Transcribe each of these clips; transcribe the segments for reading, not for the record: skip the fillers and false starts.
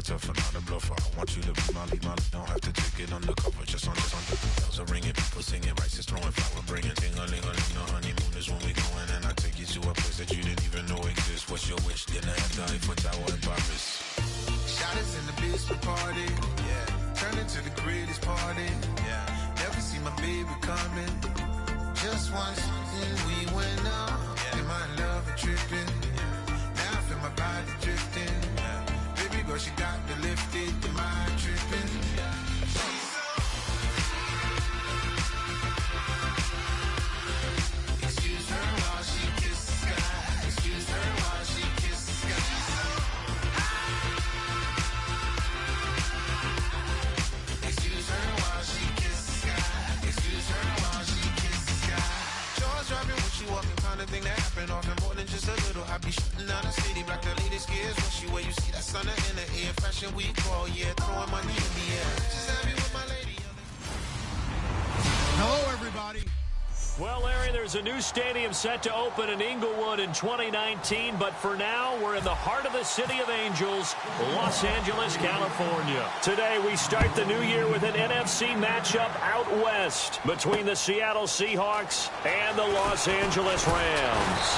tougher, not a bluffer. I want you to be my lead, don't have to take it undercover. Just under the bells are ringing, people singing, rice is throwing, flower bringing. Ting-a-ling-a-ling, the honeymoon is when we going, and I take you to a place that you didn't even know exists. What's your wish? Dinner at the Eiffel Tower in Paris. Shot us in the basement party, yeah. Turn into the greatest party, yeah. Never see my baby coming. Just once, and we went up, yeah. And my love a tripping, yeah. Now I feel my body drifting, yeah. Baby girl, she got me lifted, the mind tripping, yeah. Excuse her while she kisses the sky. Excuse her while she kisses the sky. Excuse her while she kisses the sky. Excuse her while she kisses the sky. Jaws dropping when she walking, kind of thing that happen often. More than just a little. I be shooting down the city, black the latest gears. When she wear, you see that sun in the air. Fashion week all year, throwing money in the air. She's happy with my lady. Hello, everybody. Well, Larry, there's a new stadium set to open in Inglewood in 2019, but for now, we're in the heart of the City of Angels, Los Angeles, California. Today, we start the new year with an NFC matchup out west between the Seattle Seahawks and the Los Angeles Rams.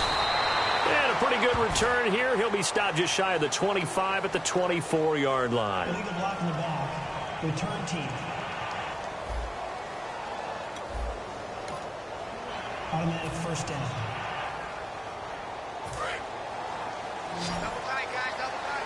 And a pretty good return here. He'll be stopped just shy of the 25 at the 24-yard line. Illegal block in the back. Return team. Automatic first down. Double tight, guys, double tight.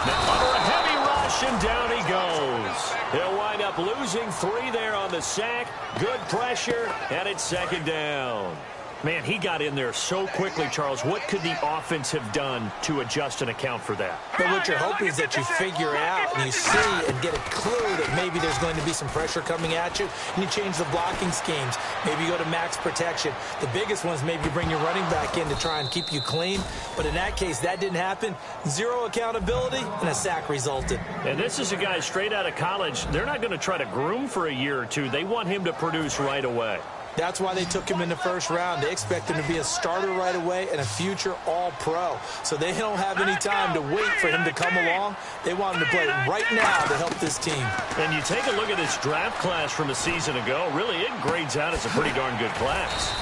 Now under a heavy rush, and down he goes. He'll wind up losing 3 there on the sack. Good pressure, and it's second down. Man, he got in there so quickly, Charles. What could the offense have done to adjust and account for that? But what you're hoping is that you figure out and you see and get a clue that maybe there's going to be some pressure coming at you, and you change the blocking schemes. Maybe you go to max protection. The biggest one is maybe you bring your running back in to try and keep you clean. But in that case, that didn't happen. Zero accountability, and a sack resulted. And this is a guy straight out of college. They're not going to try to groom for a year or two. They want him to produce right away. That's why they took him in the first round. They expect him to be a starter right away and a future all-pro. So they don't have any time to wait for him to come along. They want him to play right now to help this team. And you take a look at this draft class from a season ago. Really, it grades out as a pretty darn good class.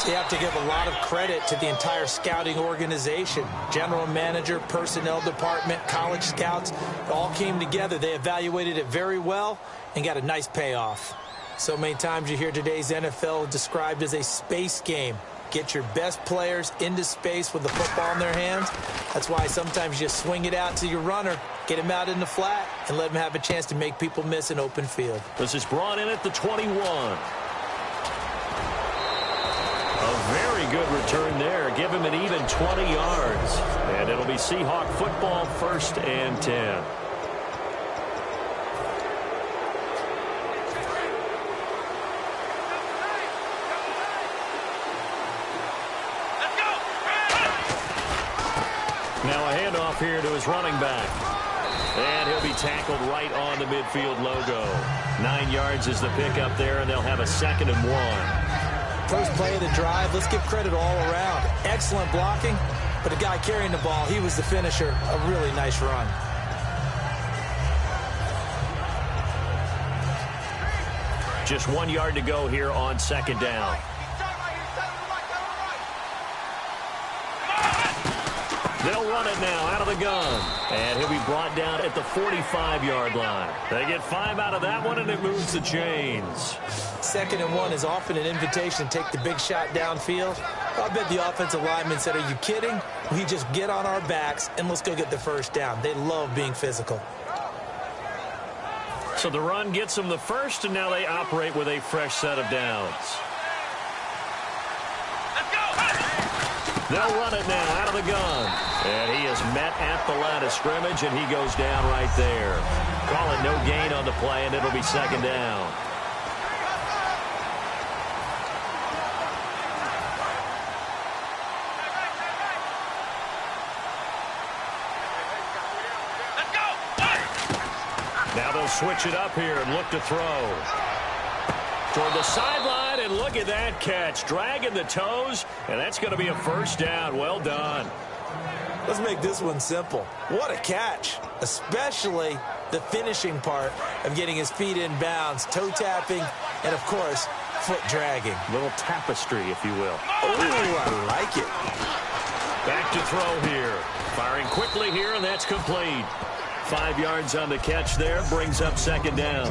So you have to give a lot of credit to the entire scouting organization. General manager, personnel department, college scouts, it all came together. They evaluated it very well and got a nice payoff. So many times you hear today's NFL described as a space game. Get your best players into space with the football in their hands. That's why sometimes you just swing it out to your runner, get him out in the flat, and let him have a chance to make people miss an open field. This is brought in at the 21. A very good return there. Give him an even 20 yards. And it'll be Seahawk football, 1st and 10. Now a handoff here to his running back. And he'll be tackled right on the midfield logo. 9 yards is the pickup there, and they'll have a 2nd and 1. First play of the drive, let's give credit all around. Excellent blocking, but the guy carrying the ball, he was the finisher. A really nice run. Just 1 yard to go here on 2nd down. They'll run it now out of the gun. And he'll be brought down at the 45-yard line. They get 5 out of that one, and it moves the chains. 2nd and 1 is often an invitation to take the big shot downfield. I bet the offensive lineman said, are you kidding? We just get on our backs, and let's go get the first down. They love being physical. So the run gets them the first, and now they operate with a fresh set of downs. They'll run it now out of the gun. And he is met at the line of scrimmage, and he goes down right there. Call it no gain on the play, and it'll be 2nd down. Now they'll switch it up here and look to throw. Toward the sideline, and look at that catch. Dragging the toes, and that's going to be a first down. Well done. Let's make this one simple. What a catch, especially the finishing part of getting his feet in bounds, toe tapping, and, of course, foot dragging. Little tapestry, if you will. Oh, I like it. Back to throw here. Firing quickly here, and that's complete. 5 yards on the catch there, brings up second down.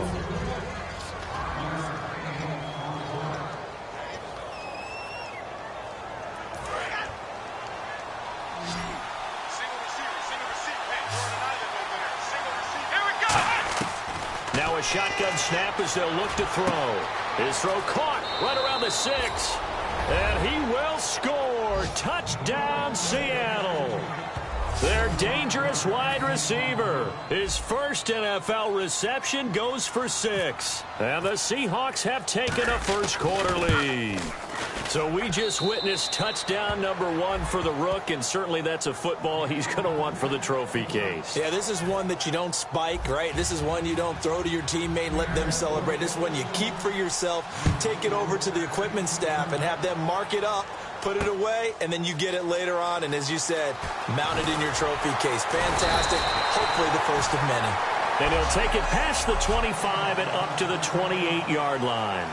Now a shotgun snap as they'll look to throw. His throw caught right around the 6. And he will score. Touchdown, Seattle. Their dangerous wide receiver. His first NFL reception goes for 6. And the Seahawks have taken a first quarter lead. So we just witnessed touchdown number 1 for the Rook, and certainly that's a football he's going to want for the trophy case. Yeah, this is one that you don't spike, right? This is one you don't throw to your teammate and let them celebrate. This is one you keep for yourself, take it over to the equipment staff and have them mark it up, put it away, and then you get it later on, and as you said, mount it in your trophy case. Fantastic. Hopefully the first of many. And he'll take it past the 25 and up to the 28-yard line.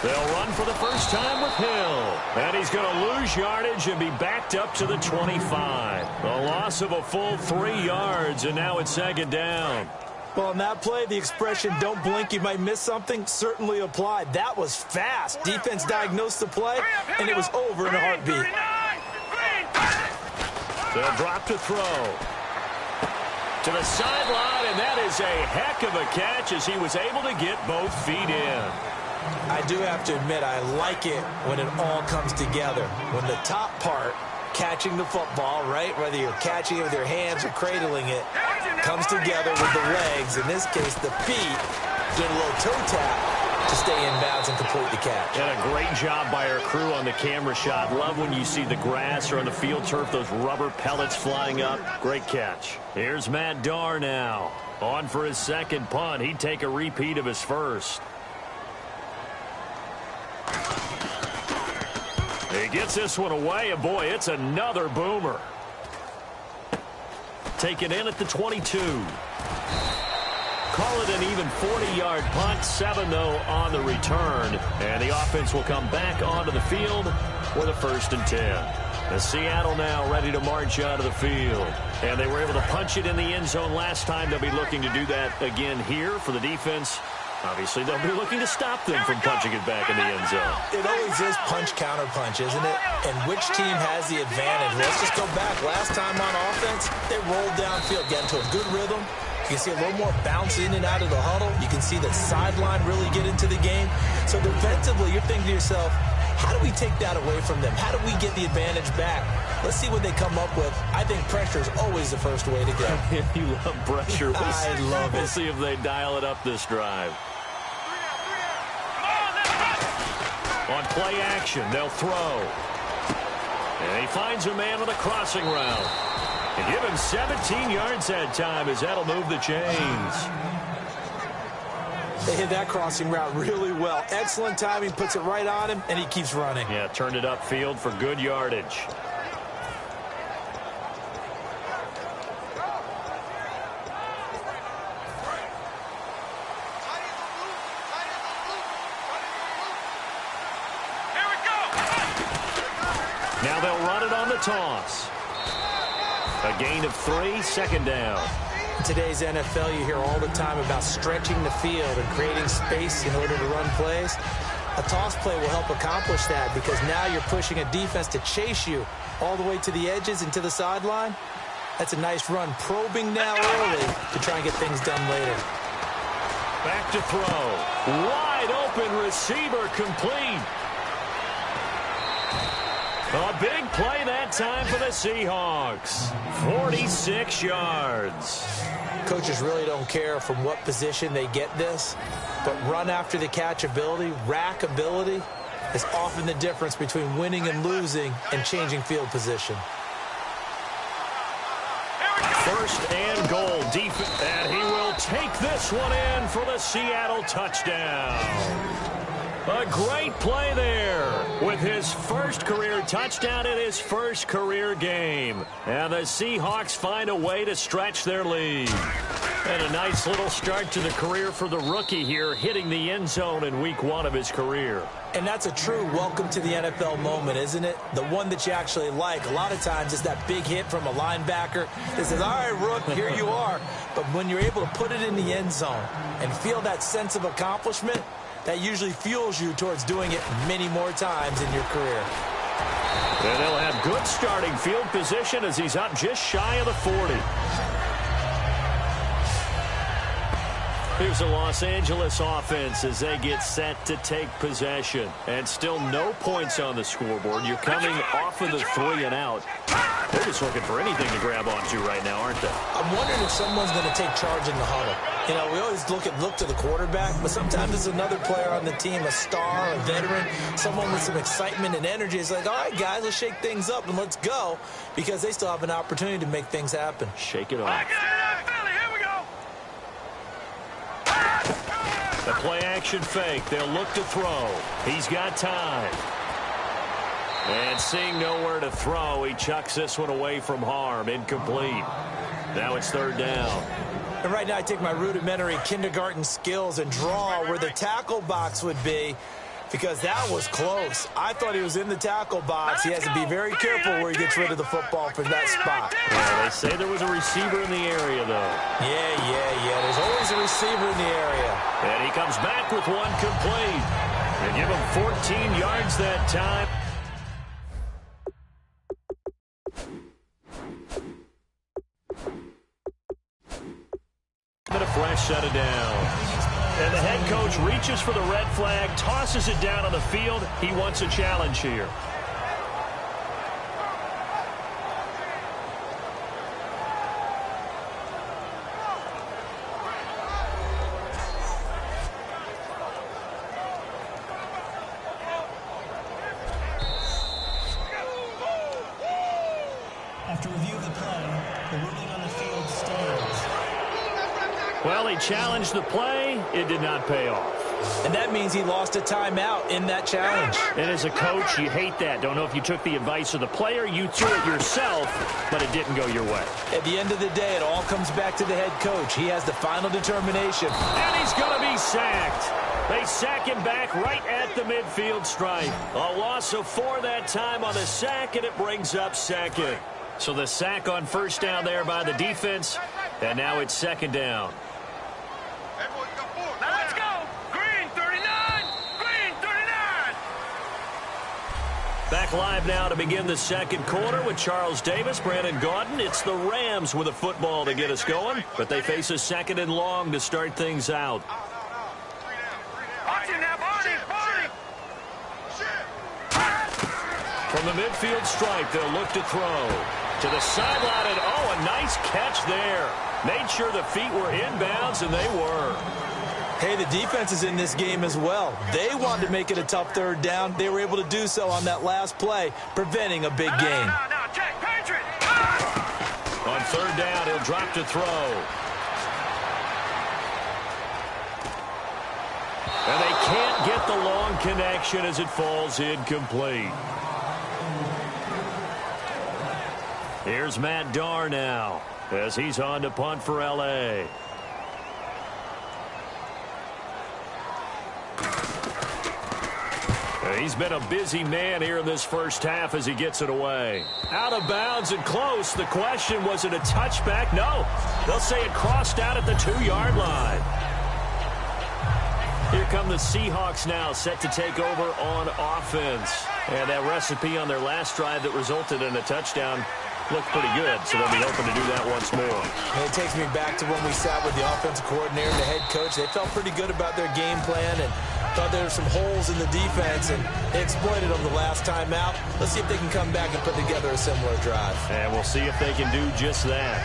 They'll run for the first time with Hill. And he's going to lose yardage and be backed up to the 25. A loss of a full 3 yards, and now it's second down. Well, on that play, the expression, don't blink, you might miss something, certainly applied. That was fast. Defense diagnosed the play, and it was over in a heartbeat. They'll drop to throw. To the sideline, and that is a heck of a catch as he was able to get both feet in. I do have to admit, I like it when it all comes together. When the top part, catching the football, right, whether you're catching it with your hands or cradling it, comes together with the legs, in this case the feet, doing a little toe tap to stay in bounds and complete the catch. And a great job by our crew on the camera shot. Love when you see the grass or on the field turf, those rubber pellets flying up. Great catch. Here's Matt Darr now. On for his second punt. He'd take a repeat of his first. He gets this one away, and boy, it's another boomer. Taken in at the 22. Call it an even 40-yard punt. 7, though, on the return. And the offense will come back onto the field for the 1st and 10. The Seattle now ready to march out of the field. And they were able to punch it in the end zone last time. They'll be looking to do that again here for the defense. Obviously, they'll be looking to stop them from punching it back in the end zone. It always is punch-counter-punch, isn't it? And which team has the advantage? Let's just go back. Last time on offense, they rolled downfield, get into a good rhythm. You can see a little more bounce in and out of the huddle. You can see the sideline really get into the game. So defensively, you're thinking to yourself, how do we take that away from them? How do we get the advantage back? Let's see what they come up with. I think pressure is always the first way to go. You love pressure. I love it. We'll see if they dial it up this drive. On play action, they'll throw. And he finds a man on the crossing route. And give him 17 yards that time as that'll move the chains. They hit that crossing route really well. Excellent timing, puts it right on him, and he keeps running. Yeah, turned it upfield for good yardage. Now they'll run it on the toss. A gain of 3, second down. In today's NFL, you hear all the time about stretching the field and creating space in order to run plays. A toss play will help accomplish that because now you're pushing a defense to chase you all the way to the edges and to the sideline. That's a nice run, probing now early to try and get things done later. Back to throw. Wide open receiver complete. A big play that time for the Seahawks. 46 yards. Coaches really don't care from what position they get this, but run after the catch ability, rack ability, is often the difference between winning and losing and changing field position. First and goal, defense, and he will take this one in for the Seattle touchdown. A great play there with his first career touchdown in his first career game. And the Seahawks find a way to stretch their lead. And a nice little start to the career for the rookie here, hitting the end zone in week 1 of his career. And that's a true welcome to the NFL moment, isn't it? The one that you actually like. A lot of times it's that big hit from a linebacker that says, all right, Rook, here you are. But when you're able to put it in the end zone and feel that sense of accomplishment, that usually fuels you towards doing it many more times in your career. And they'll have good starting field position as he's up just shy of the 40. Here's the Los Angeles offense as they get set to take possession. And still no points on the scoreboard. You're coming off of the 3 and out. They're just looking for anything to grab onto right now, aren't they? I'm wondering if someone's going to take charge in the huddle. You know, we always look to the quarterback, but sometimes it's another player on the team, a star, a veteran, someone with some excitement and energy. It's like, all right, guys, let's shake things up and let's go, because they still have an opportunity to make things happen. Shake it off. The play-action fake. They'll look to throw. He's got time. And seeing nowhere to throw, he chucks this one away from harm. Incomplete. Now it's 3rd down. And right now I take my rudimentary kindergarten skills and draw where the tackle box would be, because that was close. I thought he was in the tackle box. He has to be very careful where he gets rid of the football from that spot. Well, they say there was a receiver in the area, though. Yeah. There's always a receiver in the area. And he comes back with one complete. They give him 14 yards that time. And a fresh set of downs. And the head coach reaches for the red flag, tosses it down on the field. He wants a challenge here. After review of the play, the ruling on the field stands. Well, he challenged the play. It did not pay off. And that means he lost a timeout in that challenge. And as a coach, you hate that. Don't know if you took the advice of the player, you threw it yourself, but it didn't go your way. At the end of the day, it all comes back to the head coach. He has the final determination. And he's going to be sacked. They sack him back right at the midfield stripe. A loss of 4 that time on the sack, and it brings up 2nd. So the sack on 1st down there by the defense, and now it's 2nd down. Now let's go. Green 39. Green 39. Back live now to begin the 2nd quarter with Charles Davis, Brandon Gaudin. It's the Rams with a football to get us going, but they face a 2nd and long to start things out. Watch it now, Barney. From the midfield stripe, they'll look to throw. To the sideline, and a nice catch there. Made sure the feet were inbounds, and they were. Hey, the defense is in this game as well. They wanted to make it a tough 3rd down. They were able to do so on that last play, preventing a big gain. Now, check, Patriot. On 3rd down, he'll drop to throw. And they can't get the long connection as it falls incomplete. Here's Matt Darr now as he's on to punt for L.A. He's been a busy man here in this 1st half as he gets it away. Out of bounds and close. The question, was it a touchback? No. They'll say it crossed out at the 2-yard line. Here come the Seahawks now, set to take over on offense. And that recipe on their last drive that resulted in a touchdown looked pretty good, so they'll be hoping to do that once more. And it takes me back to when we sat with the offensive coordinator and the head coach. They felt pretty good about their game plan and thought there were some holes in the defense, and they exploited them the last time out. Let's see if they can come back and put together a similar drive. And we'll see if they can do just that.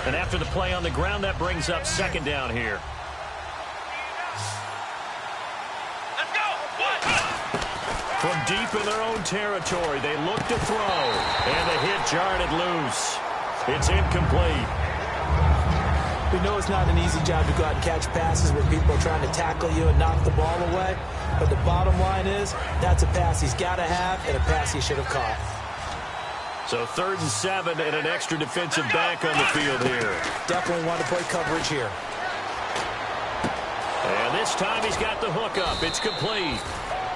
And after the play on the ground, that brings up 2nd down here. From deep in their own territory, they look to throw. And the hit jarred loose. It's incomplete. We know it's not an easy job to go out and catch passes where people are trying to tackle you and knock the ball away. But the bottom line is, that's a pass he's got to have and a pass he should have caught. So 3rd and 7 and an extra defensive back on the field here. Definitely want to play coverage here. And this time he's got the hook up. It's complete.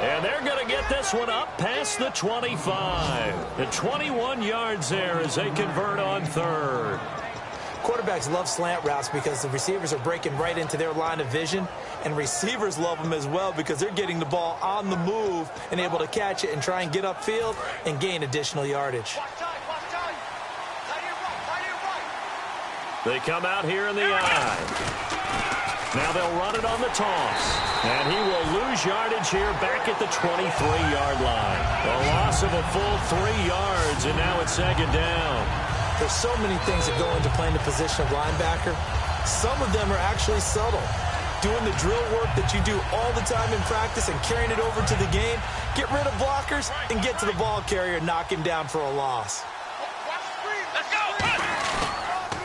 And they're going to get this one up past the 25. The 21 yards there as they convert on 3rd. Quarterbacks love slant routes because the receivers are breaking right into their line of vision, and receivers love them as well because they're getting the ball on the move and able to catch it and try and get upfield and gain additional yardage. They come out here in the eye. Now they'll run it on the toss. And he will lose yardage here back at the 23-yard line. A loss of a full 3 yards, and now it's 2nd down. There's so many things that go into playing the position of linebacker. Some of them are actually subtle. Doing the drill work that you do all the time in practice and carrying it over to the game. Get rid of blockers and get to the ball carrier and knock him down for a loss. Let's go!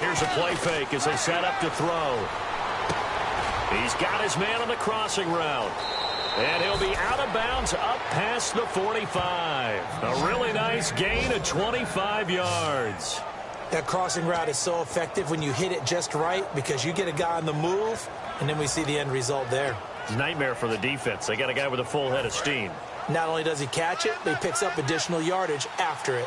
Here's a play fake as they set up to throw. He's got his man on the crossing route. And he'll be out of bounds up past the 45. A really nice gain of 25 yards. That crossing route is so effective when you hit it just right because you get a guy on the move, and then we see the end result there. Nightmare for the defense. They got a guy with a full head of steam. Not only does he catch it, but he picks up additional yardage after it.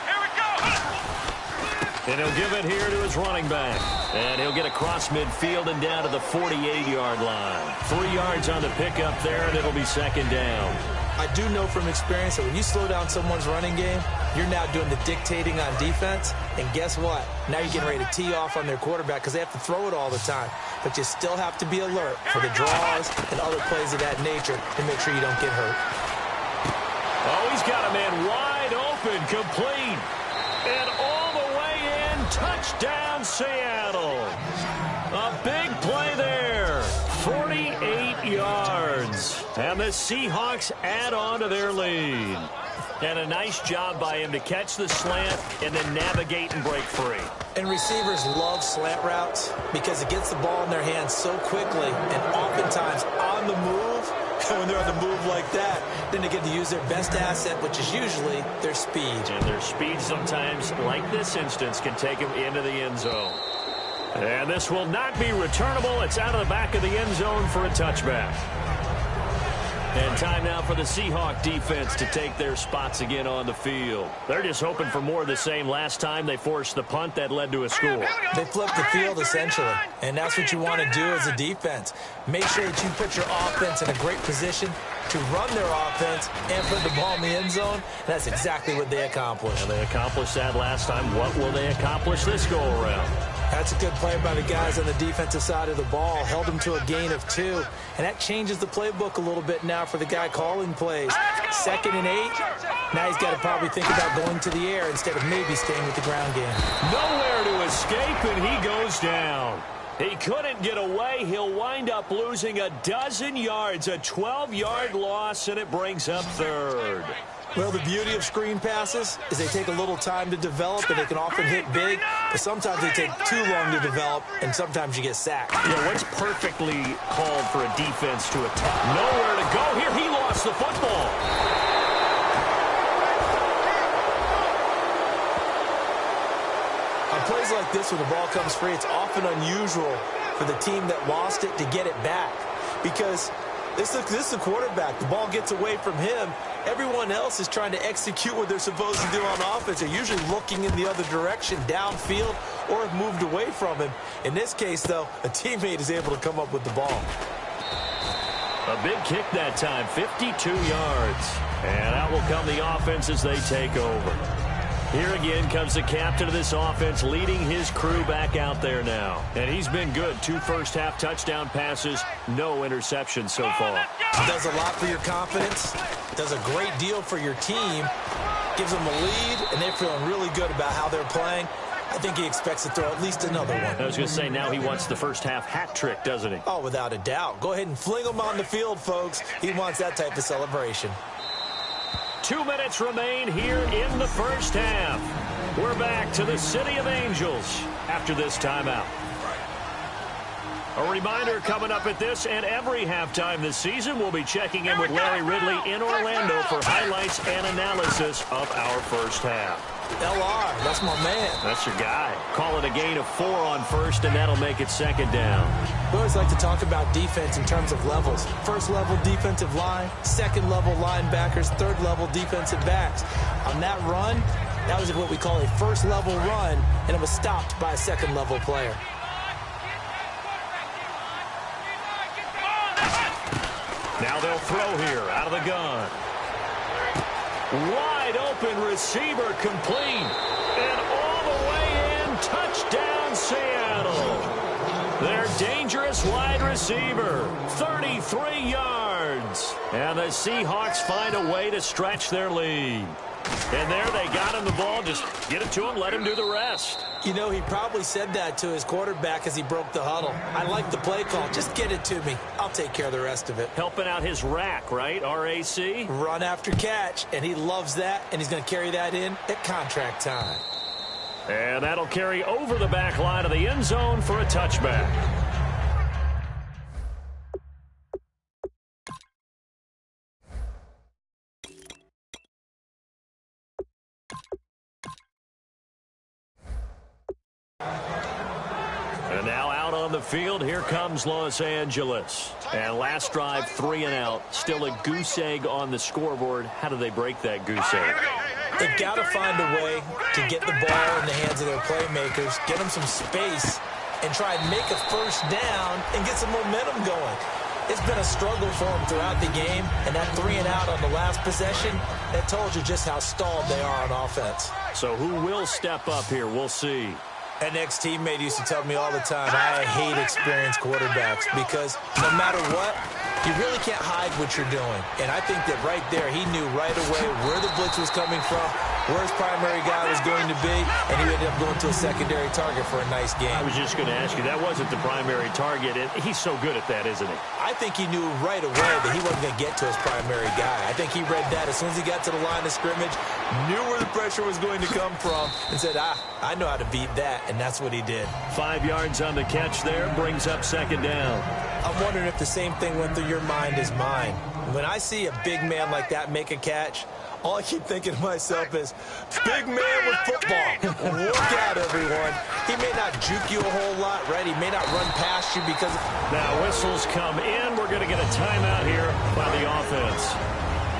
Here we go! And he'll give it here to his running back. And he'll get across midfield and down to the 48-yard line. 3 yards on the pickup there, and it'll be 2nd down. I do know from experience that when you slow down someone's running game, you're now doing the dictating on defense. And guess what? Now you're getting ready to tee off on their quarterback because they have to throw it all the time. But you still have to be alert for the draws and other plays of that nature to make sure you don't get hurt. Oh, he's got a man wide open, complete. And all the way in, touchdown Seattle. A big play there. 48 yards. And the Seahawks add on to their lead. And a nice job by him to catch the slant and then navigate and break free. And receivers love slant routes because it gets the ball in their hands so quickly and oftentimes on the move. And when they're on the move like that, then they get to use their best asset, which is usually their speed. And their speed sometimes, like this instance, can take them into the end zone. And this will not be returnable. It's out of the back of the end zone for a touchback. And time now for the Seahawk defense to take their spots again on the field. They're just hoping for more of the same. Last time they forced the punt that led to a score. They flipped the field essentially, and that's what you want to do as a defense. Make sure that you put your offense in a great position to run their offense and put the ball in the end zone. That's exactly what they accomplished. And they accomplished that last time. What will they accomplish this go-around? That's a good play by the guys on the defensive side of the ball. Held them to a gain of 2. And that changes the playbook a little bit now for the guy calling plays. 2nd and 8. Now he's got to probably think about going to the air instead of maybe staying with the ground game. Nowhere to escape, and he goes down. He couldn't get away. He'll wind up losing a dozen yards, a 12-yard loss, and it brings up 3rd. Well, the beauty of screen passes is they take a little time to develop, and they can often hit big, but sometimes they take too long to develop, and sometimes you get sacked. Yeah, what's perfectly called for a defense to attack? Nowhere to go here. He lost the football. On plays like this where the ball comes free, it's often unusual for the team that lost it to get it back because this is the quarterback. The ball gets away from him. Everyone else is trying to execute what they're supposed to do on offense. They're usually looking in the other direction, downfield, or have moved away from him. In this case, though, a teammate is able to come up with the ball. A big kick that time, 52 yards. And out will come the offense as they take over. Here again comes the captain of this offense, leading his crew back out there now. And he's been good. 2 first-half touchdown passes, no interceptions so far. Does a lot for your confidence, does a great deal for your team, gives them a lead, and they're feeling really good about how they're playing. I think he expects to throw at least another one. I was going to say, now he wants the first half hat trick, doesn't he? Oh, without a doubt. Go ahead and fling him on the field, folks. He wants that type of celebration. 2 minutes remain here in the first half. We're back to the City of Angels after this timeout. A reminder coming up at this and every halftime this season, we'll be checking in with Larry Ridley in Orlando for highlights and analysis of our first half. LR, that's my man. That's your guy. Call it a gain of 4 on first, and that'll make it second down. We always like to talk about defense in terms of levels. First level defensive line, second level linebackers, third level defensive backs. On that run, that was what we call a first level run, and it was stopped by a second level player. Now they'll throw here out of the gun. Wide open receiver complete. And all the way in, touchdown Seattle. Their dangerous wide receiver, 33 yards. And the Seahawks find a way to stretch their lead. And there they got him the ball. Just get it to him, let him do the rest. You know, he probably said that to his quarterback as he broke the huddle. I like the play call. Just get it to me. I'll take care of the rest of it. Helping out his rack, right? R-A-C? Run after catch, and he loves that, and he's going to carry that in at contract time. And that'll carry over the back line of the end zone for a touchback. And now out on the field, here comes Los Angeles. And last drive, 3 and out. Still a goose egg on the scoreboard. How do they break that goose egg? They've got to find a way to get the ball in the hands of their playmakers, get them some space, and try and make a first down and get some momentum going. It's been a struggle for them throughout the game, and that 3 and out on the last possession, that told you just how stalled they are on offense. So who will step up here? We'll see. An ex-teammate used to tell me all the time, I hate experienced quarterbacks because no matter what, you really can't hide what you're doing. And I think that right there, he knew right away where the blitz was coming from, where his primary guy was going to be, and he ended up going to a secondary target for a nice game. I was just going to ask you, that wasn't the primary target, and he's so good at that, isn't he? I think he knew right away that he wasn't going to get to his primary guy. I think he read that as soon as he got to the line of scrimmage, knew where the pressure was going to come from, and said, I know how to beat that, and that's what he did. 5 yards on the catch there, brings up second down. I'm wondering if the same thing went through your mind as mine. When I see a big man like that make a catch, all I keep thinking to myself is, big man with football. Look out, everyone. He may not juke you a whole lot, right? He may not run past you because... Now whistles come in. We're going to get a timeout here by the offense.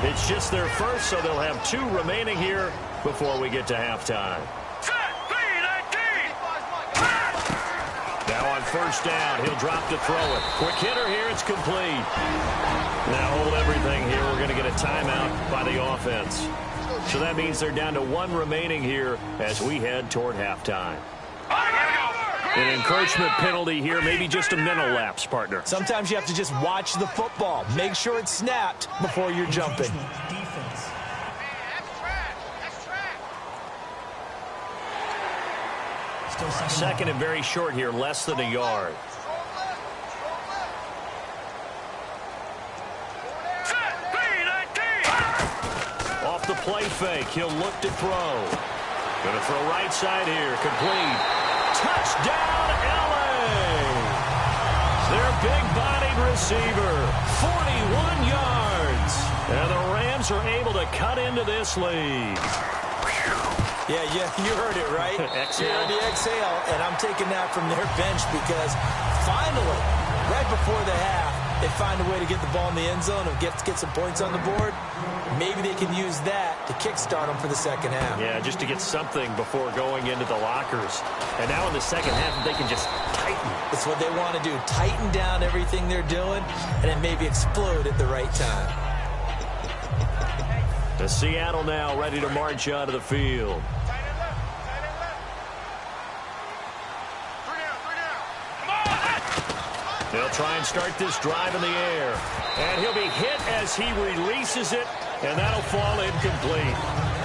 It's just their first, so they'll have 2 remaining here before we get to halftime. Now on first down, he'll drop to throw it. Quick hitter here, it's complete. Now hold everything here. We're going to get a timeout by the offense. So that means they're down to 1 remaining here as we head toward halftime. An encroachment penalty here, maybe just a mental lapse, partner. Sometimes you have to just watch the football. Make sure it's snapped before you're jumping. Defense. Second and very short here, less than a yard. Off the play fake, he'll look to throw. Going to throw right side here, complete. Touchdown, LA! Their big-bodied receiver, 41 yards. And the Rams are able to cut into this lead. Yeah, you heard it, right? Exhale. You heard the exhale, and I'm taking that from their bench because finally, right before the half, they find a way to get the ball in the end zone and get some points on the board. Maybe they can use that to kickstart them for the second half. Yeah, just to get something before going into the lockers. And now in the second half, they can just tighten. It's what they want to do, tighten down everything they're doing, and then maybe explode at the right time. The Seattle now ready to march out of the field. They'll try and start this drive in the air. And he'll be hit as he releases it, and that'll fall incomplete.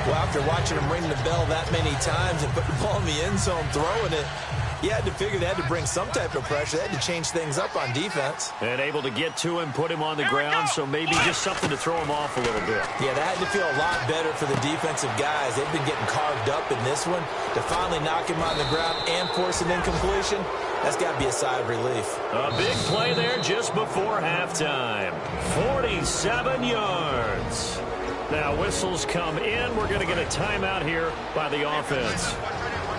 Well, after watching him ring the bell that many times and put the ball in the end zone throwing it, you had to figure they had to bring some type of pressure. They had to change things up on defense. And able to get to him, put him on the ground, so maybe just something to throw him off a little bit. Yeah, that had to feel a lot better for the defensive guys. They've been getting carved up in this one. To finally knock him on the ground and force an incompletion, that's got to be a sigh of relief. A big play there just before halftime. 47 yards. Now whistles come in. We're going to get a timeout here by the offense.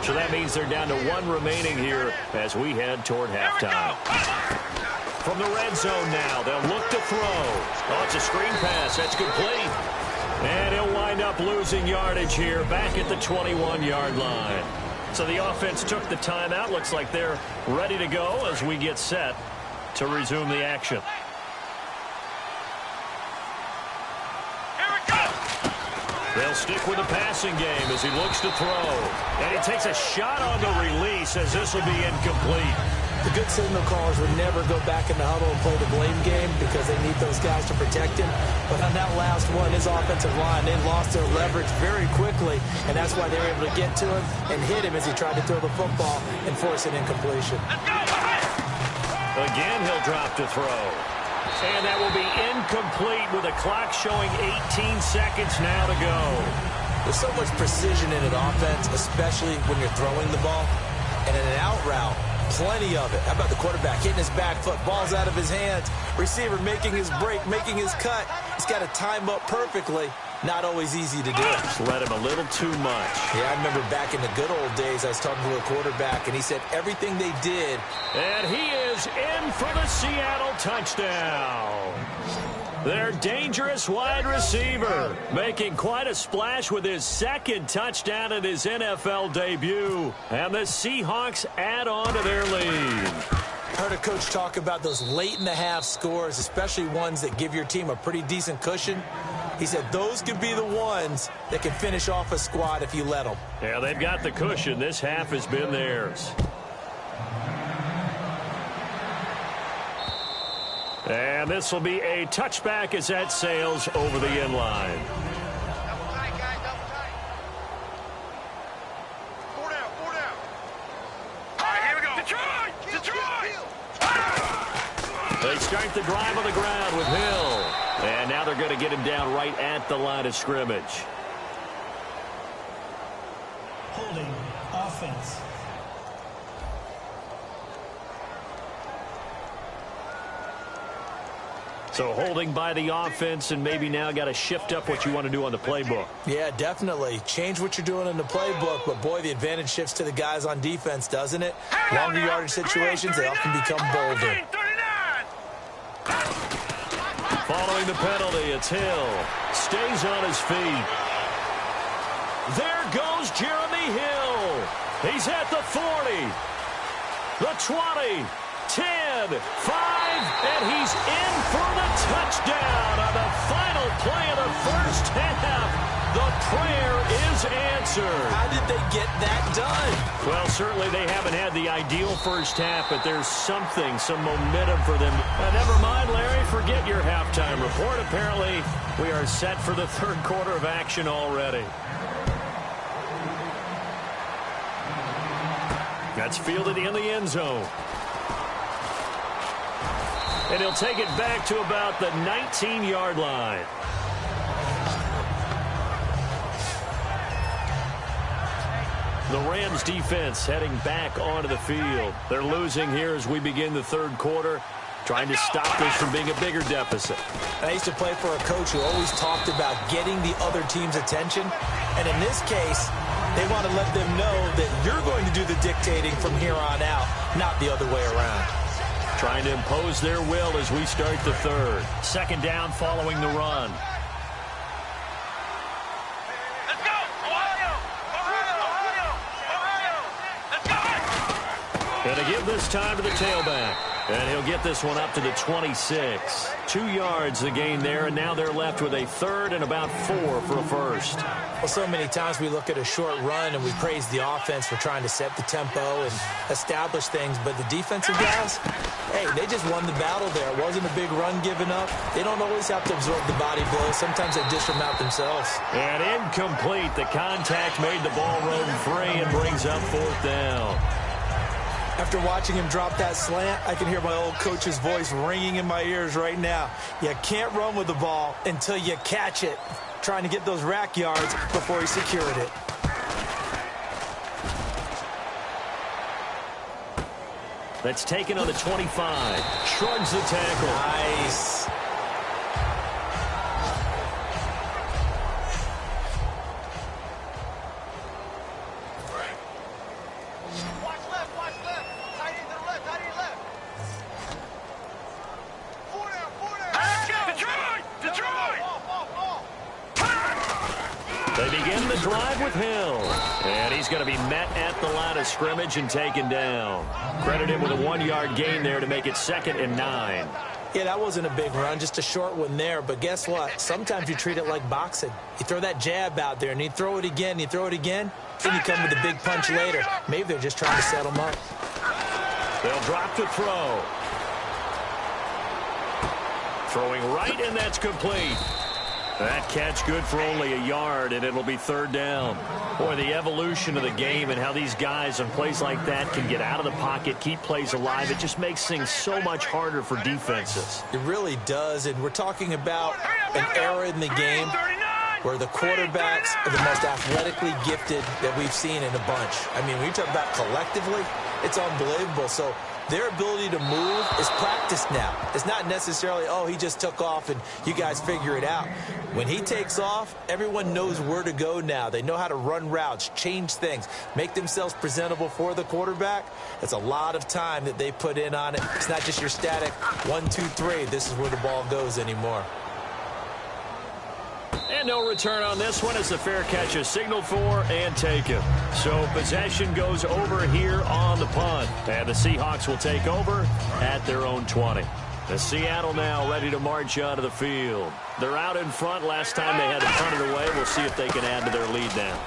So that means they're down to one remaining here as we head toward halftime. From the red zone now, they'll look to throw. Oh, it's a screen pass. That's complete. And he'll wind up losing yardage here back at the 21-yard line. So the offense took the timeout. Looks like they're ready to go as we get set to resume the action. They'll stick with the passing game as he looks to throw. And he takes a shot on the release as this will be incomplete. The good signal callers would never go back in the huddle and play the blame game because they need those guys to protect him. But on that last one, his offensive line, they lost their leverage very quickly, and that's why they were able to get to him and hit him as he tried to throw the football and force an incompletion. Again, he'll drop to throw. And that will be incomplete with a clock showing 18 seconds now to go. There's so much precision in an offense, especially when you're throwing the ball. And in an out route, plenty of it. How about the quarterback hitting his back foot, ball's out of his hands, receiver making his break, making his cut. He's got to time up perfectly. Not always easy to do. Just let him a little too much. Yeah, I remember back in the good old days, I was talking to a quarterback, and he said everything they did. And he is in for the Seattle touchdown. Their dangerous wide receiver making quite a splash with his second touchdown in his NFL debut. And the Seahawks add on to their lead. I heard a coach talk about those late-in-the-half scores, especially ones that give your team a pretty decent cushion. He said those could be the ones that can finish off a squad if you let them. Yeah, they've got the cushion. This half has been theirs. And this will be a touchback as that sails over the end line. They start the drive on the ground with Hill. And now they're going to get him down right at the line of scrimmage. Holding offense. So holding by the offense, and maybe now got to shift up what you want to do on the playbook. Yeah, definitely. Change what you're doing in the playbook, but boy, the advantage shifts to the guys on defense, doesn't it? Longer yardage situations, they often become bolder. Following the penalty, it's Hill. Stays on his feet. There goes Jeremy Hill. He's at the 40, the 20, 10, 5, and he's in for the touchdown on the final play of the first half. The prayer is answered. How did they get that done? Well, certainly they haven't had the ideal first half, but there's something, some momentum for them. Never mind, Larry, forget your halftime report. Apparently, we are set for the third quarter of action already. That's fielded in the end zone. And he'll take it back to about the 19-yard line. The Rams defense heading back onto the field. They're losing here as we begin the third quarter, trying to stop this from being a bigger deficit. I used to play for a coach who always talked about getting the other team's attention. And in this case, they want to let them know that you're going to do the dictating from here on out, not the other way around. Trying to impose their will as we start the third. Second down following the run. Going to give this time to the tailback. And he'll get this one up to the 26. 2 yards the gain there, and now they're left with a third and about 4 for a first. Well, so many times we look at a short run and we praise the offense for trying to set the tempo and establish things, but the defensive guys, hey, they just won the battle there. It wasn't a big run given up. They don't always have to absorb the body blows. Sometimes they dish them out themselves. And incomplete. The contact made the ball roam free and brings up 4th down. After watching him drop that slant, I can hear my old coach's voice ringing in my ears right now. You can't run with the ball until you catch it. Trying to get those rack yards before he secured it. That's taken on the 25. Shrugs the tackle. Nice. They begin the drive with Hill. And he's going to be met at the line of scrimmage and taken down. Credit him with a 1-yard gain there to make it 2nd and 9. Yeah, that wasn't a big run, just a short one there. But guess what? Sometimes you treat it like boxing. You throw that jab out there, and you throw it again, you throw it again, then you come with a big punch later. Maybe they're just trying to set him up. They'll drop to throw. Throwing right, and that's complete. That catch good for only a yard, and it'll be 3rd down. Boy, the evolution of the game and how these guys on plays like that can get out of the pocket, keep plays alive, it just makes things so much harder for defenses. It really does, and we're talking about an era in the game where the quarterbacks are the most athletically gifted that we've seen in a bunch. I mean, when you talk about collectively, it's unbelievable. So their ability to move is practiced now. It's not necessarily, oh, he just took off and you guys figure it out. When he takes off, everyone knows where to go now. They know how to run routes, change things, make themselves presentable for the quarterback. It's a lot of time that they put in on it. It's not just your static 1, 2, 3. This is where the ball goes anymore. And no return on this one as the fair catch is signaled for and taken. So possession goes over here on the punt. And the Seahawks will take over at their own 20. The Seattle now ready to march onto the field. They're out in front. Last time they had to punt it away. We'll see if they can add to their lead now.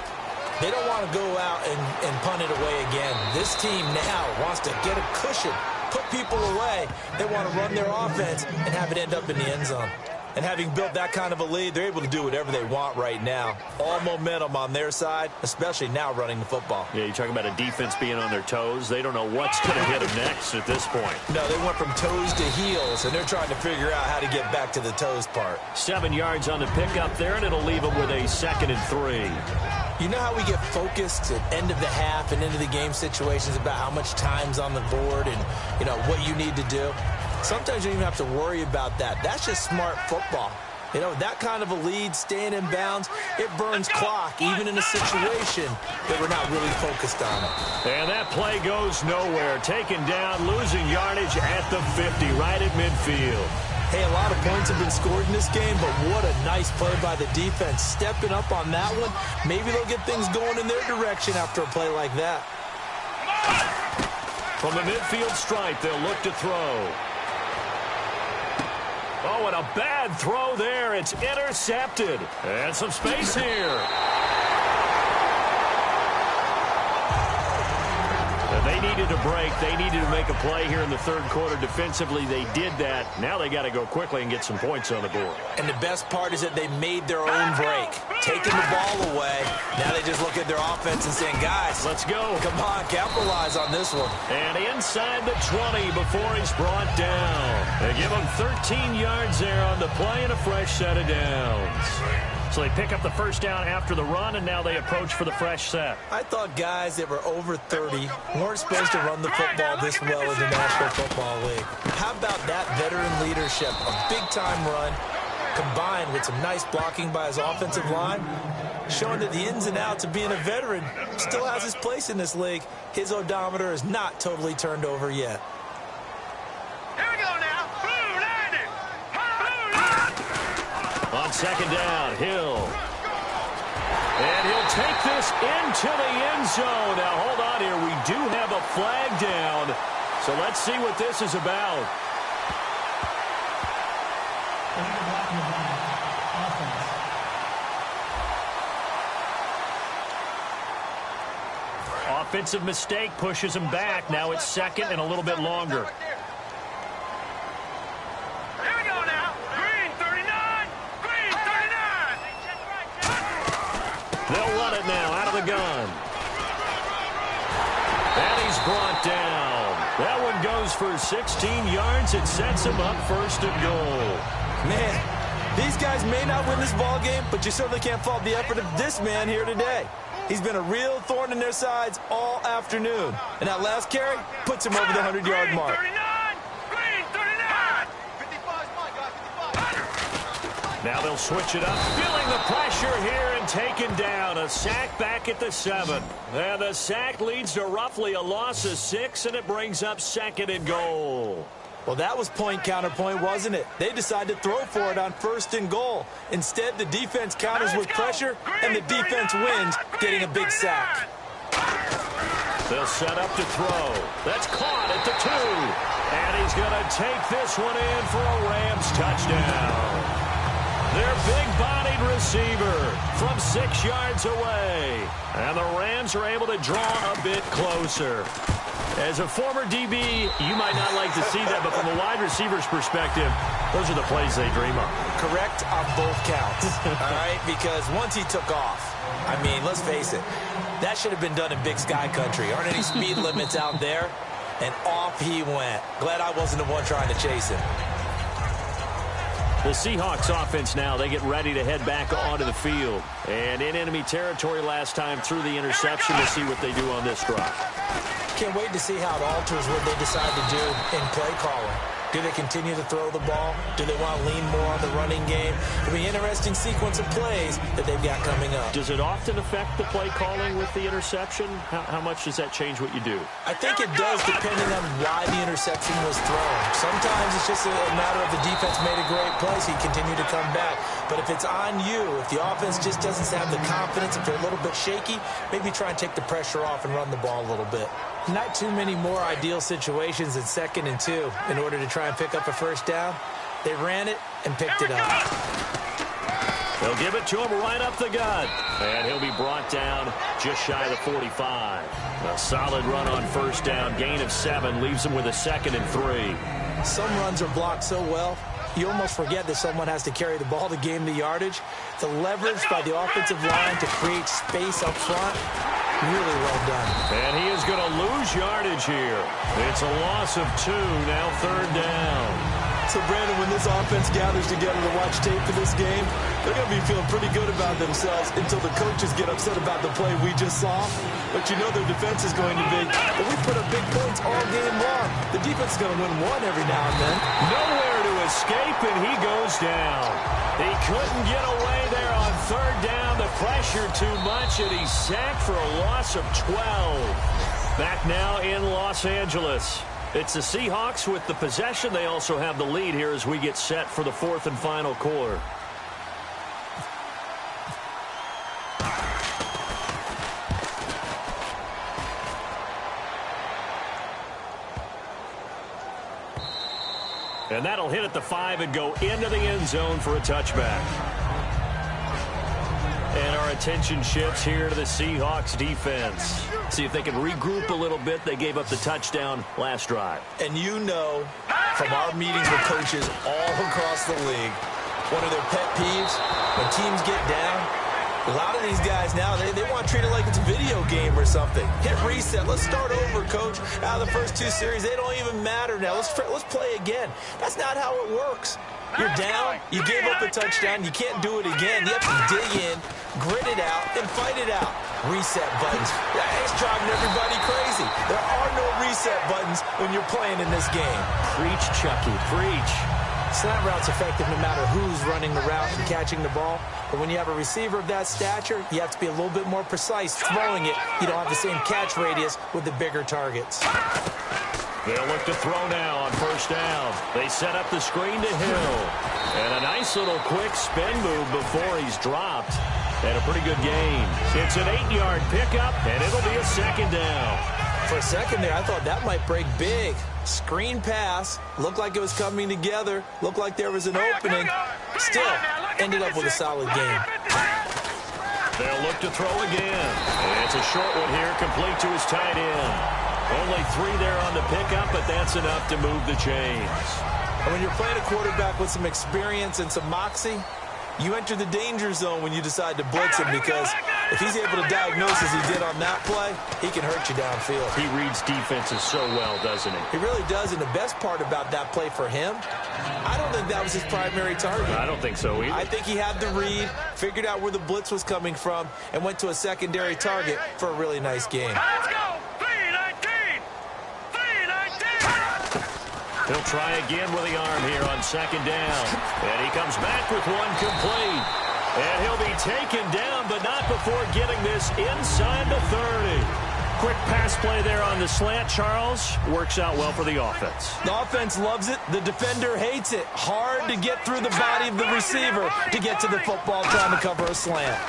They don't want to go out and punt it away again. This team now wants to get a cushion, put people away. They want to run their offense and have it end up in the end zone. And having built that kind of a lead, they're able to do whatever they want right now. All momentum on their side, especially now running the football. Yeah, you talk about a defense being on their toes. They don't know what's going to hit them next at this point. No, they went from toes to heels, and they're trying to figure out how to get back to the toes part. 7 yards on the pickup there, and it'll leave them with a 2nd and 3. You know how we get focused at end of the half and into the game situations about how much time's on the board and, you know, what you need to do? Sometimes you don't even have to worry about that. That's just smart football. You know, that kind of a lead, staying in bounds, it burns clock, even in a situation that we're not really focused on it. And that play goes nowhere. Taken down, losing yardage at the 50, right at midfield. Hey, a lot of points have been scored in this game, but what a nice play by the defense. Stepping up on that one, maybe they'll get things going in their direction after a play like that. From the midfield stripe, they'll look to throw. Oh, and a bad throw there. It's intercepted. And some space here. They needed a break. They needed to make a play here in the 3rd quarter. Defensively, they did that. Now they got to go quickly and get some points on the board. And the best part is that they made their own break, taking the ball away. Now they just look at their offense and saying, guys, let's go. Come on, capitalize on this one. And inside the 20 before he's brought down. They give him 13 yards there on the play and a fresh set of downs. So they pick up the 1st down after the run, and now they approach for the fresh set. I thought guys that were over 30 weren't supposed to run the football this well in the National Football League. How about that veteran leadership? A big-time run combined with some nice blocking by his offensive line, showing that the ins and outs of being a veteran still has his place in this league. His odometer is not totally turned over yet. Here we go now. On 2nd down, Hill. And he'll take this into the end zone. Now, hold on here. We do have a flag down. So let's see what this is about. Offensive mistake pushes him back. Now it's second and a little bit longer. Here we go now. Green 39. Green 39. They'll run it now out of the gun. And he's brought down. That one goes for 16 yards. It sets him up first and goal. Man, these guys may not win this ball game, but you certainly can't fault the effort of this man here today. He's been a real thorn in their sides all afternoon. And that last carry puts him over the 100-yard mark. Green 39. Now they'll switch it up. Feeling the pressure here and taken down. A sack back at the 7. And the sack leads to roughly a loss of 6, and it brings up second and goal. Well, that was point counterpoint, wasn't it? They decided to throw for it on first and goal. Instead, the defense counters with pressure, and the defense wins, getting a big sack. They'll set up to throw. That's caught at the 2. And he's going to take this one in for a Rams touchdown. Their big-bodied receiver from 6 yards away. And the Rams are able to draw a bit closer. As a former DB, you might not like to see that, but from a wide receiver's perspective, those are the plays they dream of. Correct on both counts, all right? Because once he took off, I mean, let's face it, that should have been done in Big Sky country. Aren't any speed limits out there? And off he went. Glad I wasn't the one trying to chase him. The Seahawks offense now, they get ready to head back onto the field. And in enemy territory last time through the interception. To see what they do on this drive. Can't wait to see how it alters what they decide to do in play calling. Do they continue to throw the ball? Do they want to lean more on the running game? It'll be an interesting sequence of plays that they've got coming up. Does it often affect the play calling with the interception? How much does that change what you do? I think it does, depending on why the interception was thrown. Sometimes it's just a matter of the defense made a great play, so you continue to come back. But if it's on you, if the offense just doesn't have the confidence, if they're a little bit shaky, maybe try and take the pressure off and run the ball a little bit. Not too many more ideal situations at 2nd and 2 in order to try and pick up a first down. They ran it and picked it up. They'll give it to him right up the gut. And he'll be brought down just shy of the 45. A solid run on first down. Gain of 7 leaves him with a 2nd and 3. Some runs are blocked so well, you almost forget that someone has to carry the ball to gain the yardage. The leverage by the offensive line to create space up front, really well done. And he is going to lose yardage here. It's a loss of 2, now 3rd down. So, Brandon, when this offense gathers together to watch tape for this game, they're going to be feeling pretty good about themselves until the coaches get upset about the play we just saw. But you know their defense is going to be, but we put up big points all game long. The defense is going to win one every now and then. Nowhere to escape, and he goes down. He couldn't get away there on 3rd down. The pressure too much, and he's sacked for a loss of 12. Back now in Los Angeles. It's the Seahawks with the possession. They also have the lead here as we get set for the 4th and final quarter. And that'll hit at the 5 and go into the end zone for a touchback. And our attention shifts here to the Seahawks defense. See if they can regroup a little bit. They gave up the touchdown last drive. And you know, from our meetings with coaches all across the league, one of their pet peeves, when teams get down, a lot of these guys now, they want to treat it like it's a video game or something. Hit reset. Let's start over, coach. Out of the first 2 series, they don't even matter now. Let's play again. That's not how it works. You're down. You gave up a touchdown. You can't do it again. You have to dig in, grit it out, and fight it out. Reset buttons. It's driving everybody crazy. There are no reset buttons when you're playing in this game. Preach, Chucky. Preach. Slant route's effective no matter who's running the route and catching the ball. But when you have a receiver of that stature, you have to be a little bit more precise throwing it. You don't have the same catch radius with the bigger targets. They'll look to throw now on first down. They set up the screen to Hill. And a nice little quick spin move before he's dropped. And a pretty good gain. It's an 8-yard pickup, and it'll be a 2nd down. For a second there, I thought that might break big. Screen pass, looked like it was coming together, looked like there was an opening. Still, ended up with a solid game. They'll look to throw again. And it's a short one here, complete to his tight end. Only 3 there on the pickup, but that's enough to move the chains. And when you're playing a quarterback with some experience and some moxie, you enter the danger zone when you decide to blitz him, because if he's able to diagnose as he did on that play, he can hurt you downfield. He reads defenses so well, doesn't he? He really does, and the best part about that play for him, I don't think that was his primary target. I don't think so either. I think he had the read, figured out where the blitz was coming from, and went to a secondary target for a really nice game. Let's go! 3-19! 3-19! He'll try again with the arm here on second down. And he comes back with one complete. And he'll be taken down, but not before getting this inside the 30. Quick pass play there on the slant, Charles. Works out well for the offense. The offense loves it. The defender hates it. Hard to get through the body of the receiver to get to the football trying to cover a slant.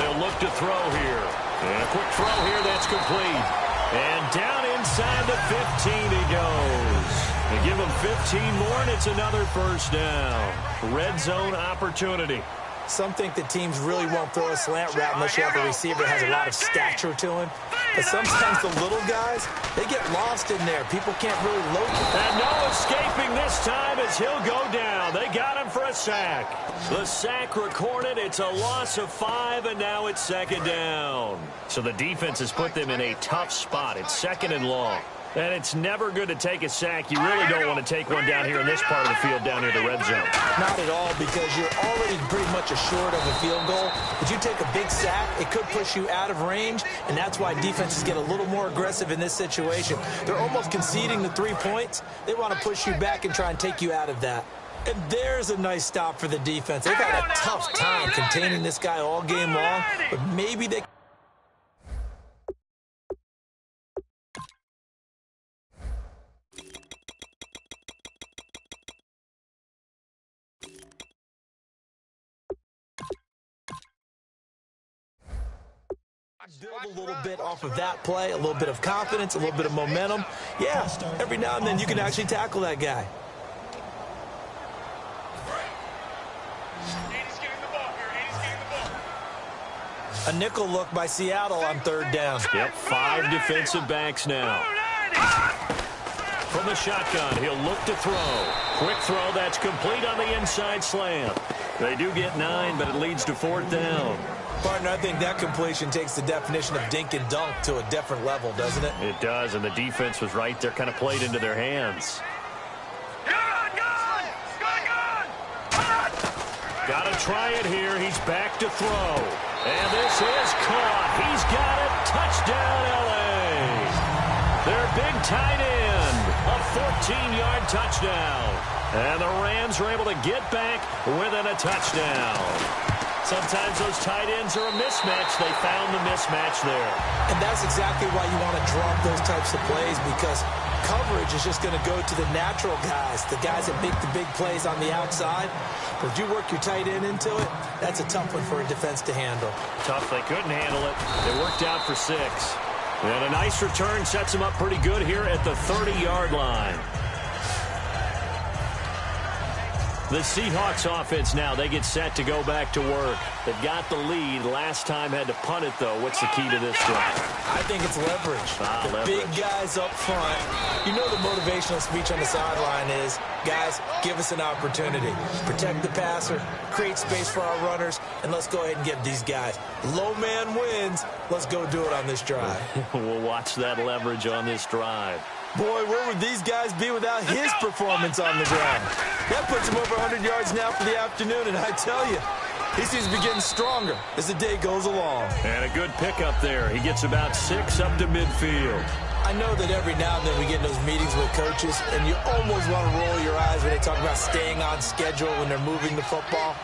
They'll look to throw here. And a quick throw here that's complete. And down inside the 15 he goes. They give him 15 more, and it's another first down. Red zone opportunity. Some think that teams really won't throw a slant route unless you have a receiver that has a lot of stature to him. But sometimes the little guys, they get lost in there. People can't really locate. And no escaping this time as he'll go down. They got him for a sack. The sack recorded. It's a loss of 5, and now it's second down. So the defense has put them in a tough spot. It's second and long. And it's never good to take a sack. You really don't want to take one down here in this part of the field down near the red zone. Not at all, because you're already pretty much assured of a field goal. But you take a big sack, it could push you out of range, and that's why defenses get a little more aggressive in this situation. They're almost conceding the 3 points. They want to push you back and try and take you out of that. And there's a nice stop for the defense. They've had a tough time containing this guy all game long, but maybe they... build a little bit off of that play, a little bit of confidence, a little bit of momentum. Yeah, every now and then you can actually tackle that guy. A nickel look by Seattle on third down. Yep, 5 defensive backs now. From the shotgun, he'll look to throw. Quick throw, that's complete on the inside slant. They do get 9, but it leads to 4th down. Partner, I think that completion takes the definition of dink and dunk to a different level, doesn't it? It does, and the defense was right there, kind of played into their hands. Got to try it here. He's back to throw. And this is caught. He's got it. Touchdown, L.A. Their big tight end. A 14-yard touchdown. And the Rams are able to get back within a touchdown. Sometimes those tight ends are a mismatch. They found the mismatch there. And that's exactly why you want to drop those types of plays, because coverage is just going to go to the natural guys, the guys that make the big plays on the outside. But if you work your tight end into it, that's a tough one for a defense to handle. Tough. They couldn't handle it. It worked out for 6. And a nice return sets them up pretty good here at the 30-yard line. The Seahawks offense now, they get set to go back to work. They've got the lead. Last time had to punt it, though. What's the key to this drive? I think it's leverage. The leverage. Big guys up front. You know the motivational speech on the sideline is, guys, give us an opportunity. Protect the passer, create space for our runners, and let's go ahead and give these guys. Low man wins. Let's go do it on this drive. We'll watch that leverage on this drive. Boy, where would these guys be without his performance on the ground? That puts him over 100 yards now for the afternoon, and I tell you, he seems to be getting stronger as the day goes along. And a good pickup there. He gets about 6 up to midfield. I know that every now and then we get in those meetings with coaches, and you almost want to roll your eyes when they talk about staying on schedule when they're moving the football.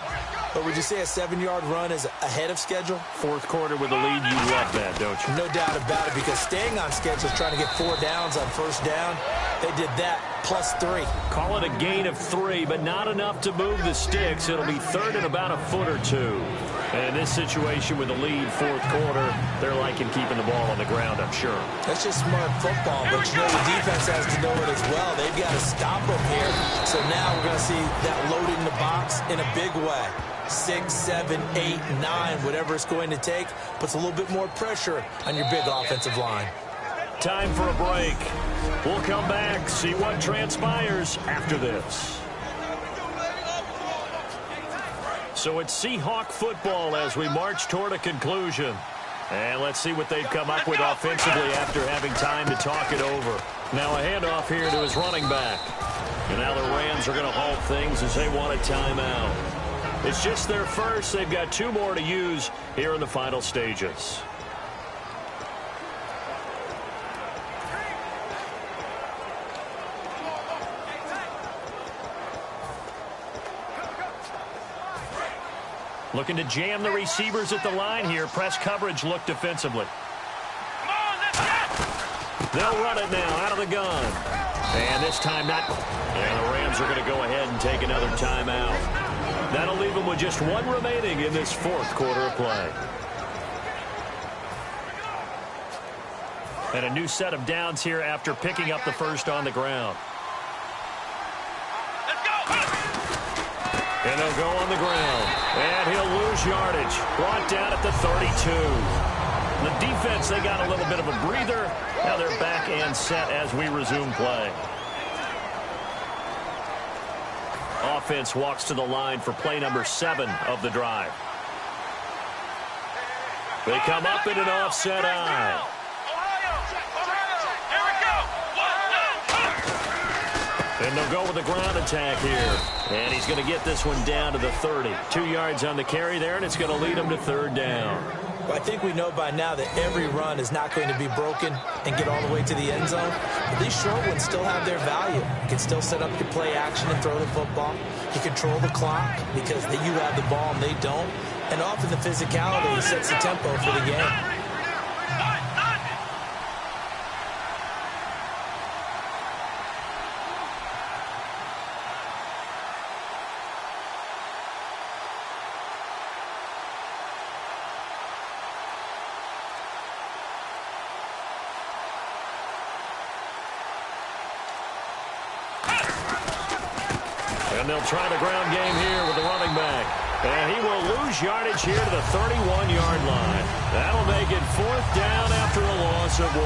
But would you say a 7-yard run is ahead of schedule? 4th quarter with a lead, you love that, don't you? No doubt about it, because staying on schedule is trying to get 4 downs on first down. They did that, plus 3. Call it a gain of 3, but not enough to move the sticks. It'll be 3rd and about a foot or 2. And this situation with the lead fourth quarter, they're liking keeping the ball on the ground, I'm sure. That's just smart football, but you know the defense has to know it as well. They've got to stop them here. So now we're going to see that loading the box in a big way. 6, 7, 8, 9, whatever it's going to take, puts a little bit more pressure on your big offensive line. Time for a break. We'll come back, see what transpires after this. So it's Seahawk football as we march toward a conclusion. And let's see what they've come up with offensively after having time to talk it over. Now a handoff here to his running back. And now the Rams are going to halt things as they want a timeout. It's just their first. They've got 2 more to use here in the final stages. Looking to jam the receivers at the line here. Press coverage look defensively. They'll run it now out of the gun. And this time not. And the Rams are going to go ahead and take another timeout. That'll leave them with just 1 remaining in this fourth quarter of play. And a new set of downs here after picking up the first on the ground. And they'll go on the ground. And he'll lose yardage. Brought down at the 32. The defense, they got a little bit of a breather. Now they're back and set as we resume play. Offense walks to the line for play number 7 of the drive. They come up in an offset eye. And they'll go with the ground attack here. And he's going to get this one down to the 30. 2 yards on the carry there, and it's going to lead him to 3rd down. Well, I think we know by now that every run is not going to be broken and get all the way to the end zone. But these short ones still have their value. You can still set up your play action and throw the football. You control the clock because you have the ball and they don't. And often the physicality sets the tempo for the game. And they'll try the ground game here with the running back. And he will lose yardage here to the 31-yard line. That'll make it 4th down after a loss of 1.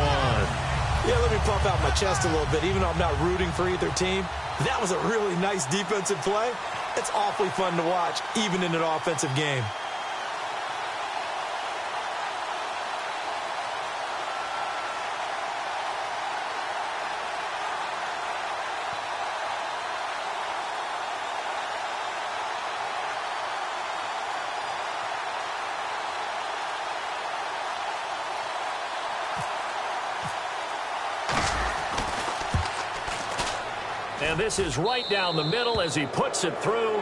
Yeah, let me pump out my chest a little bit, even though I'm not rooting for either team. That was a really nice defensive play. It's awfully fun to watch, even in an offensive game. And this is right down the middle as he puts it through.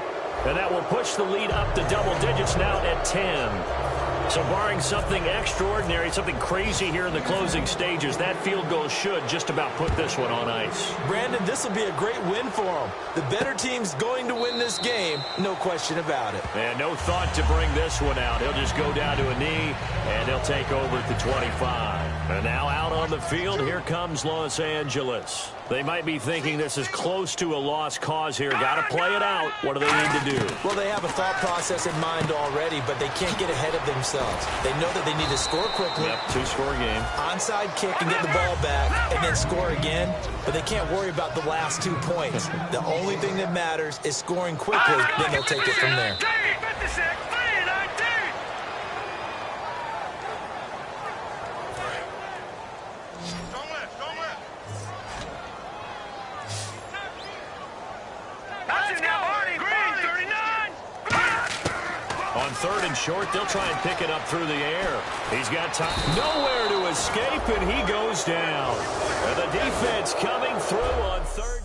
And that will push the lead up to double digits now at 10. So barring something extraordinary, something crazy here in the closing stages, that field goal should just about put this one on ice. Brandon, this will be a great win for them. The better team's going to win this game, no question about it. And no thought to bring this one out. He'll just go down to a knee, and he'll take over at the 25. And now out on the field, here comes Los Angeles. They might be thinking this is close to a lost cause here. Got to play it out. What do they need to do? Well, they have a thought process in mind already, but they can't get ahead of themselves. They know that they need to score quickly. Yep, 2-score game. Onside kick and get the ball back and then score again. But they can't worry about the last 2 points. The only thing that matters is scoring quickly, then they'll take it from there. On 3rd and short, they'll try and pick it up through the air. He's got time. Nowhere to escape, and he goes down. And the defense coming through on 3rd.